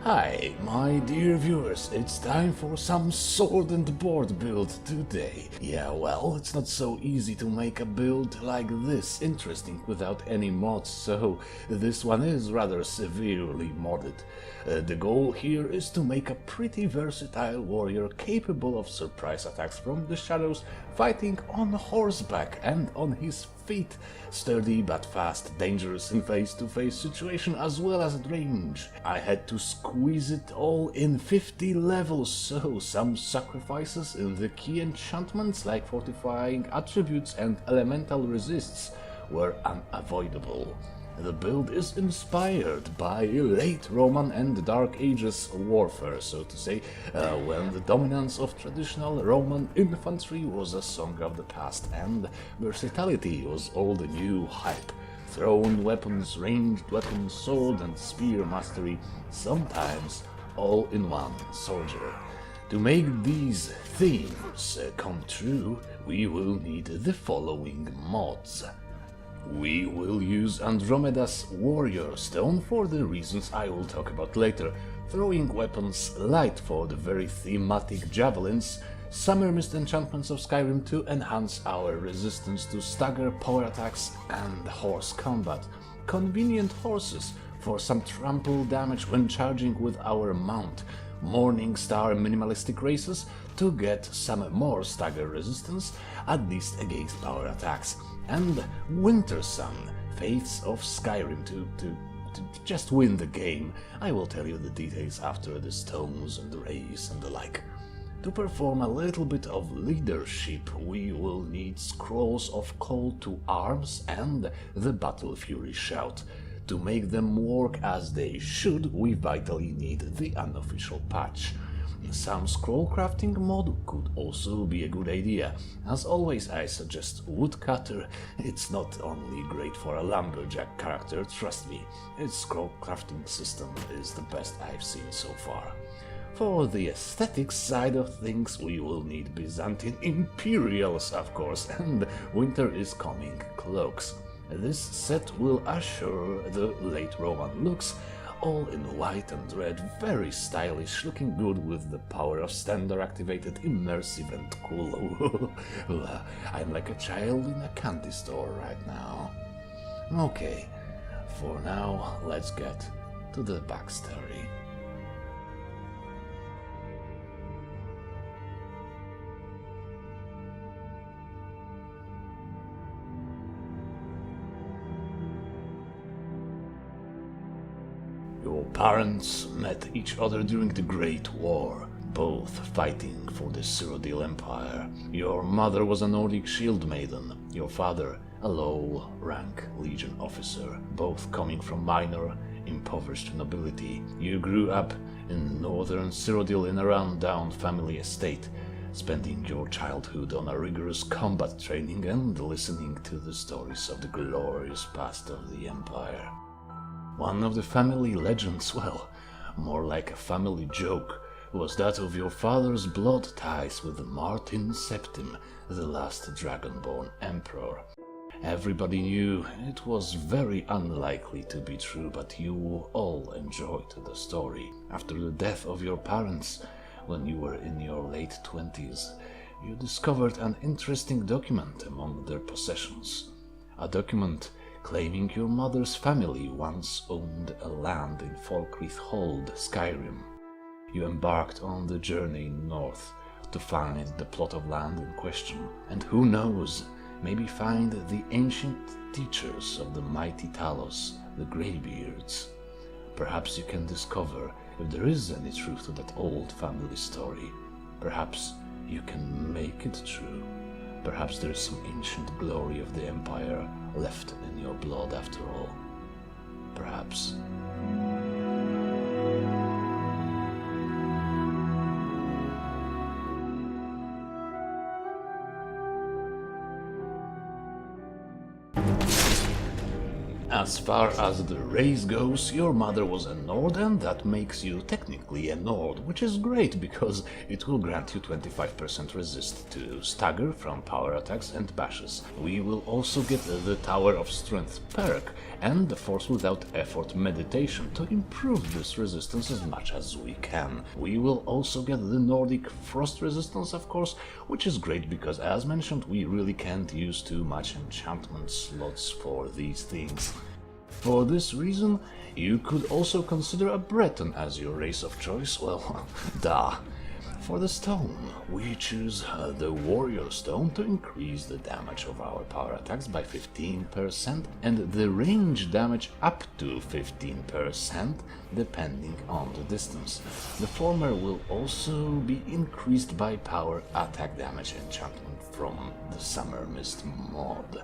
Hi, my dear viewers, it's time for some sword and board build today. Yeah, well, it's not so easy to make a build like this interesting without any mods, so this one is rather severely modded. The goal here is to make a pretty versatile warrior capable of surprise attacks from the shadows, fighting on horseback and on his feet, sturdy but fast, dangerous in face-to-face situation as well as at range. I had to squeeze it all in 50 levels, so some sacrifices in the key enchantments like fortifying attributes and elemental resists were unavoidable. The build is inspired by late Roman and Dark Ages warfare, so to say, when the dominance of traditional Roman infantry was a song of the past and versatility was all the new hype. Thrown weapons, ranged weapons, sword and spear mastery, sometimes all in one soldier. To make these themes come true, we will need the following mods. We will use Andromeda's Warrior Stone for the reasons I will talk about later, throwing weapons Lite for the very thematic javelins, Summermyst enchantments of Skyrim to enhance our resistance to stagger power attacks and horse combat, convenient horses for some trample damage when charging with our mount, Morningstar minimalistic races to get some more stagger resistance, at least against power attacks, and Wintersun, Faiths of Skyrim to just win the game. I will tell you the details after the stones and the race and the like. To perform a little bit of leadership, we will need Scrolls of Call to Arms and the Battle Fury Shout. To make them work as they should, we vitally need the unofficial patch. Some scroll crafting mod could also be a good idea. As always, I suggest Woodcutter. It's not only great for a lumberjack character, trust me, its scroll crafting system is the best I've seen so far. For the aesthetics side of things, we will need Byzantine Imperials, of course, and winter is coming, Cloaks. This set will assure the late Roman looks, all in white and red, very stylish, looking good with the power of standard activated, immersive and cool. I'm like a child in a candy store right now. Okay, for now, let's get to the backstory. Your parents met each other during the Great War, both fighting for the Cyrodiil Empire. Your mother was a Nordic shield maiden, your father a low-rank legion officer, both coming from minor, impoverished nobility. You grew up in northern Cyrodiil in a run-down family estate, spending your childhood on a rigorous combat training and listening to the stories of the glorious past of the Empire. One of the family legends, well, more like a family joke, was that of your father's blood ties with Martin Septim, the last Dragonborn Emperor. Everybody knew it was very unlikely to be true, but you all enjoyed the story. After the death of your parents, when you were in your late 20s, you discovered an interesting document among their possessions. A document claiming your mother's family once owned a land in Falkreath Hold, Skyrim. You embarked on the journey north to find the plot of land in question, and who knows, maybe find the ancient teachers of the mighty Talos, the Greybeards. Perhaps you can discover if there is any truth to that old family story. Perhaps you can make it true. Perhaps there is some ancient glory of the Empire left in your blood after all. Perhaps. As far as the race goes, your mother was a Nord, and that makes you technically a Nord, which is great because it will grant you 25% resist to stagger from power attacks and bashes. We will also get the Tower of Strength perk and the Force Without Effort meditation to improve this resistance as much as we can. We will also get the Nordic Frost resistance, of course, which is great because, as mentioned, we really can't use too much enchantment slots for these things. For this reason, you could also consider a Breton as your race of choice. Well, duh. For the stone, we choose the Warrior Stone to increase the damage of our power attacks by 15% and the range damage up to 15% depending on the distance. The former will also be increased by power attack damage enchantment from the Summermyst mod.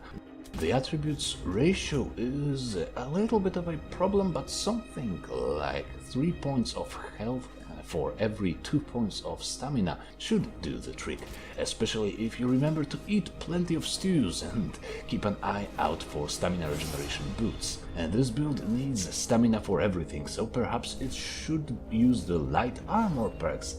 The attributes ratio is a little bit of a problem, but something like 3 points of health for every 2 points of stamina should do the trick, especially if you remember to eat plenty of stews and keep an eye out for stamina regeneration boots. And this build needs stamina for everything, so perhaps it should use the light armor perks.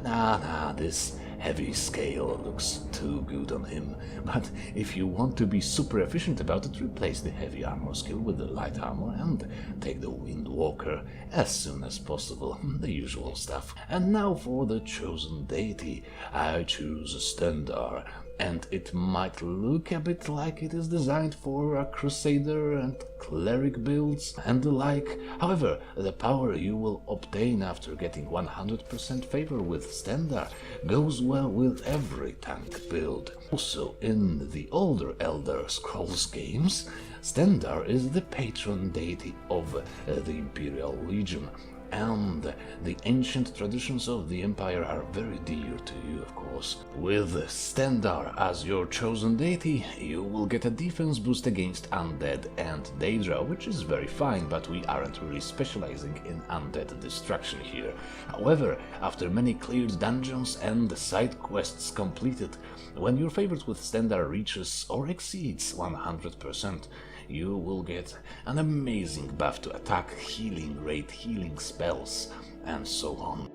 Nah, this heavy scale looks too good on him, but if you want to be super efficient about it, replace the heavy armor skill with the light armor and take the Windwalker as soon as possible, the usual stuff. And now for the chosen deity, I choose Stendarr, and it might look a bit like it is designed for a Crusader and Cleric builds and the like. However, the power you will obtain after getting 100% favor with Stendarr goes well with every tank build. Also, in the older Elder Scrolls games, Stendarr is the patron deity of the Imperial Legion, and the ancient traditions of the Empire are very dear to you, of course. With Stendarr as your chosen deity, you will get a defense boost against Undead and Daedra, which is very fine, but we aren't really specializing in Undead destruction here. However, after many cleared dungeons and side quests completed, when your favorite with Stendarr reaches or exceeds 100%, you will get an amazing buff to attack, healing rate, healing spells, and so on.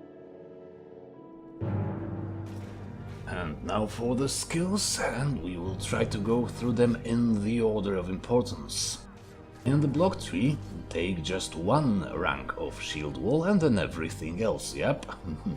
And now for the skills, and we will try to go through them in the order of importance. In the block tree, take just one rank of shield wall and then everything else, yep.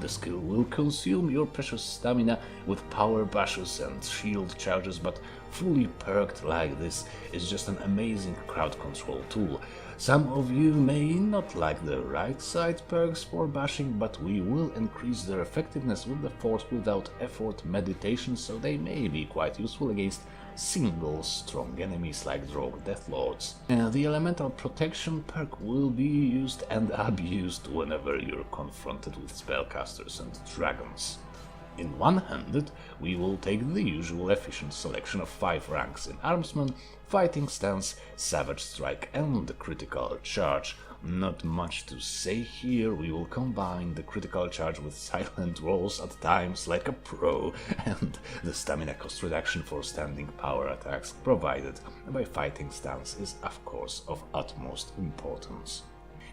The skill will consume your precious stamina with power bashes and shield charges, but fully perked like this is just an amazing crowd control tool. Some of you may not like the right side perks for bashing, but we will increase their effectiveness with the Force Without Effort meditation, so they may be quite useful against single strong enemies like Rogue Deathlords. The Elemental Protection perk will be used and abused whenever you're confronted with spellcasters and dragons. In one-handed, we will take the usual efficient selection of 5 ranks in Armsman, Fighting Stance, Savage Strike and Critical Charge. Not much to say here, we will combine the critical charge with silent rolls at times like a pro, and the stamina cost reduction for standing power attacks provided by Fighting Stance is of course of utmost importance.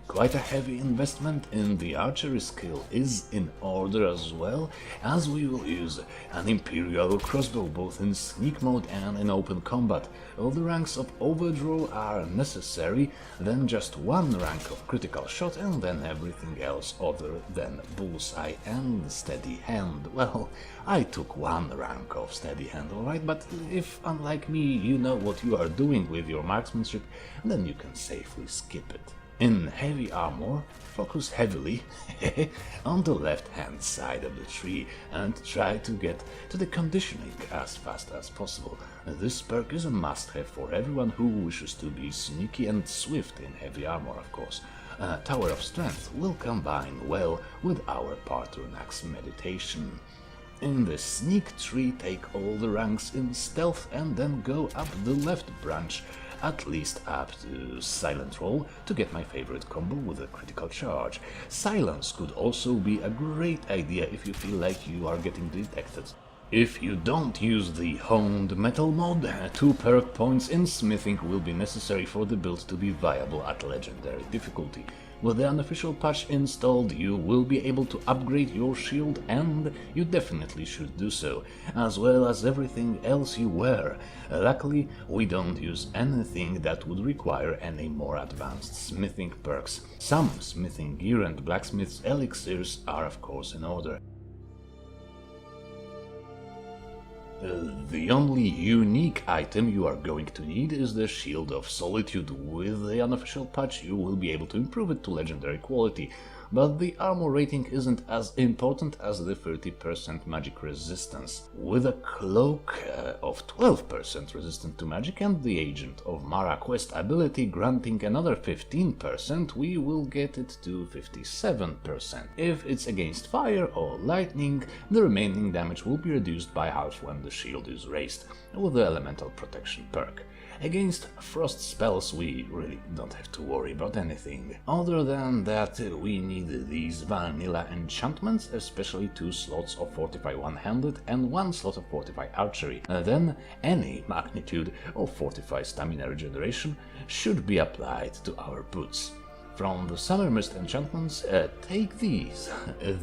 Quite a heavy investment in the archery skill is in order as well, as we will use an Imperial crossbow both in sneak mode and in open combat. All the ranks of overdraw are necessary, then just one rank of critical shot and then everything else other than bullseye and steady hand. Well, I took one rank of steady hand, alright, but if unlike me you know what you are doing with your marksmanship, then you can safely skip it. In heavy armor, focus heavily on the left-hand side of the tree and try to get to the conditioning as fast as possible. This perk is a must-have for everyone who wishes to be sneaky and swift in heavy armor, of course. Tower of Strength will combine well with our Patronax meditation. In the sneak tree, take all the ranks in stealth and then go up the left branch, at least up to Silent Roll, to get my favorite combo with a critical charge. Silence could also be a great idea if you feel like you are getting detected. If you don't use the honed metal mod, 2 perk points in smithing will be necessary for the build to be viable at legendary difficulty. With the unofficial patch installed, you will be able to upgrade your shield, and you definitely should do so, as well as everything else you wear. Luckily, we don't use anything that would require any more advanced smithing perks. Some smithing gear and blacksmith's elixirs are of course in order. The only unique item you are going to need is the Shield of Solitude. With the unofficial patch you will be able to improve it to legendary quality, but the armor rating isn't as important as the 30% magic resistance. With a Cloak of 12% resistant to magic and the Agent of Mara quest ability granting another 15%, we will get it to 57%. If it's against fire or lightning, the remaining damage will be reduced by half when the shield is raised, with the elemental protection perk. Against frost spells we really don't have to worry about anything. Other than that, we need these vanilla enchantments, especially 2 slots of Fortify one-handed and 1 slot of Fortify archery. Then any magnitude of Fortify stamina regeneration should be applied to our boots. From the Summermyst enchantments, take these.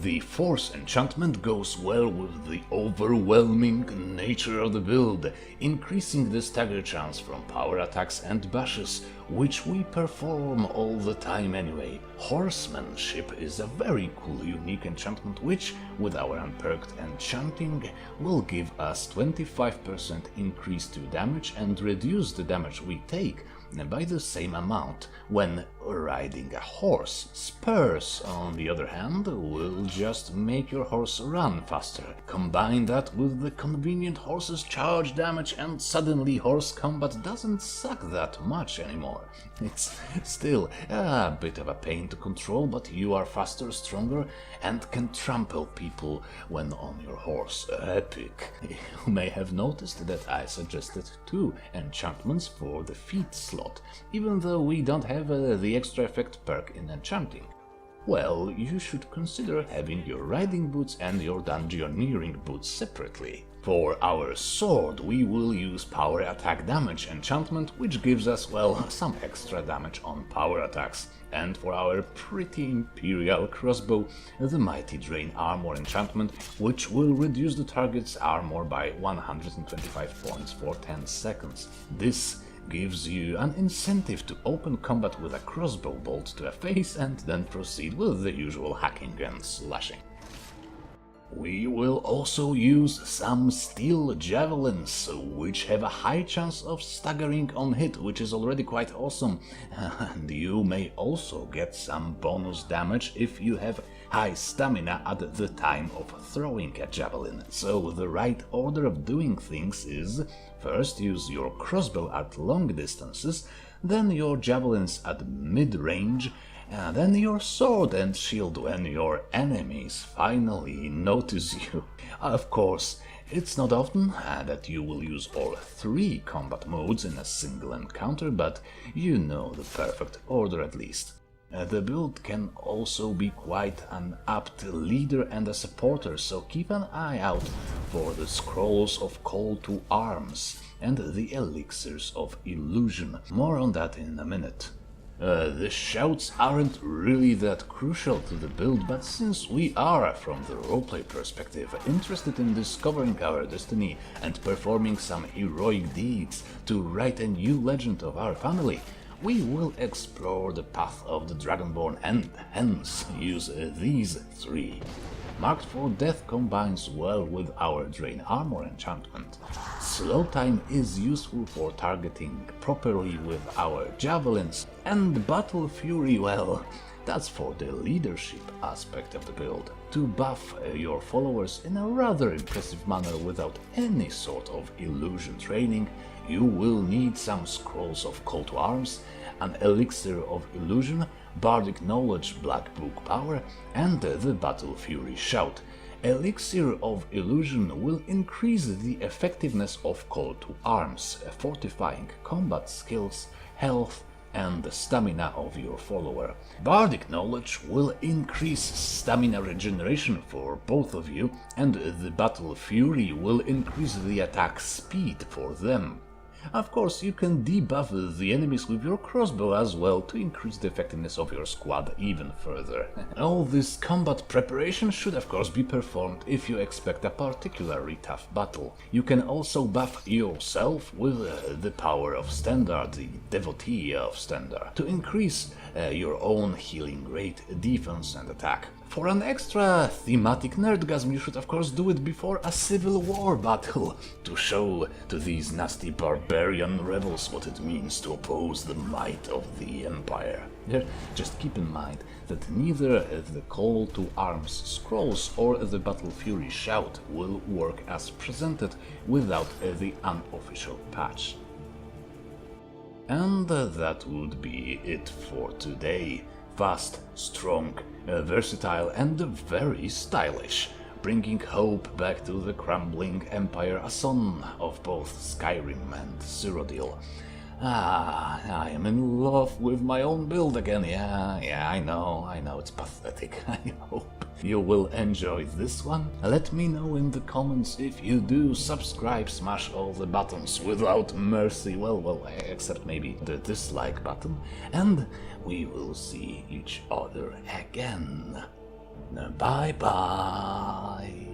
The Force enchantment goes well with the overwhelming nature of the build, increasing the stagger chance from power attacks and bashes, which we perform all the time anyway. Horsemanship is a very cool unique enchantment which, with our unperked enchanting, will give us 25% increase to damage and reduce the damage we take by the same amount when riding a horse. Spurs, on the other hand, will just make your horse run faster. Combine that with the convenient horse's charge damage and suddenly horse combat doesn't suck that much anymore. It's still a bit of a pain to control, but you are faster, stronger, and can trample people when on your horse. Epic. You may have noticed that I suggested 2 enchantments for the feet slot, even though we don't have the extra effect perk in enchanting. Well, you should consider having your riding boots and your dungeoneering boots separately. For our sword, we will use power attack damage enchantment, which gives us, well, some extra damage on power attacks. And for our pretty imperial crossbow, the Mighty Drain armor enchantment, which will reduce the target's armor by 125 points for 10 seconds. This gives you an incentive to open combat with a crossbow bolt to a face and then proceed with the usual hacking and slashing. We will also use some steel javelins, which have a high chance of staggering on hit, which is already quite awesome, and you may also get some bonus damage if you have high stamina at the time of throwing a javelin. So the right order of doing things is: first use your crossbow at long distances, then your javelins at mid-range, and then your sword and shield when your enemies finally notice you. Of course, it's not often that you will use all 3 combat modes in a single encounter, but you know the perfect order at least. The build can also be quite an apt leader and a supporter, so keep an eye out for the Scrolls of Call to Arms and the Elixirs of Illusion. More on that in a minute. The shouts aren't really that crucial to the build, but since we are, from the roleplay perspective, interested in discovering our destiny and performing some heroic deeds to write a new legend of our family, we will explore the path of the Dragonborn and hence use these 3. Marked for Death combines well with our Drain Armor enchantment. Slow Time is useful for targeting properly with our javelins, and Battle Fury, well, that's for the leadership aspect of the build. To buff your followers in a rather impressive manner without any sort of illusion training, you will need some Scrolls of Call to Arms, an Elixir of Illusion, Bardic Knowledge Black Book Power, and the Battle Fury Shout. Elixir of Illusion will increase the effectiveness of Call to Arms, fortifying combat skills, health, and the stamina of your follower. Bardic knowledge will increase stamina regeneration for both of you, and the battle fury will increase the attack speed for them. Of course, you can debuff the enemies with your crossbow as well to increase the effectiveness of your squad even further. All this combat preparation should of course be performed if you expect a particularly tough battle. You can also buff yourself with the power of Standard, the devotee of Standard, to increase your own healing rate, defense and attack. For an extra thematic nerdgasm, you should of course do it before a civil war battle, to show to these nasty barbarian rebels what it means to oppose the might of the Empire. Just keep in mind that neither the Call to Arms scrolls or the Battle Fury shout will work as presented without the unofficial patch. And that would be it for today. Fast, strong, versatile and very stylish, bringing hope back to the crumbling empire, a son of both Skyrim and Cyrodiil. I am in love with my own build again. Yeah, I know, it's pathetic. I hope you will enjoy this one. Let me know in the comments if you do. Subscribe, smash all the buttons without mercy, well, except maybe the dislike button, and we will see each other again. Bye bye.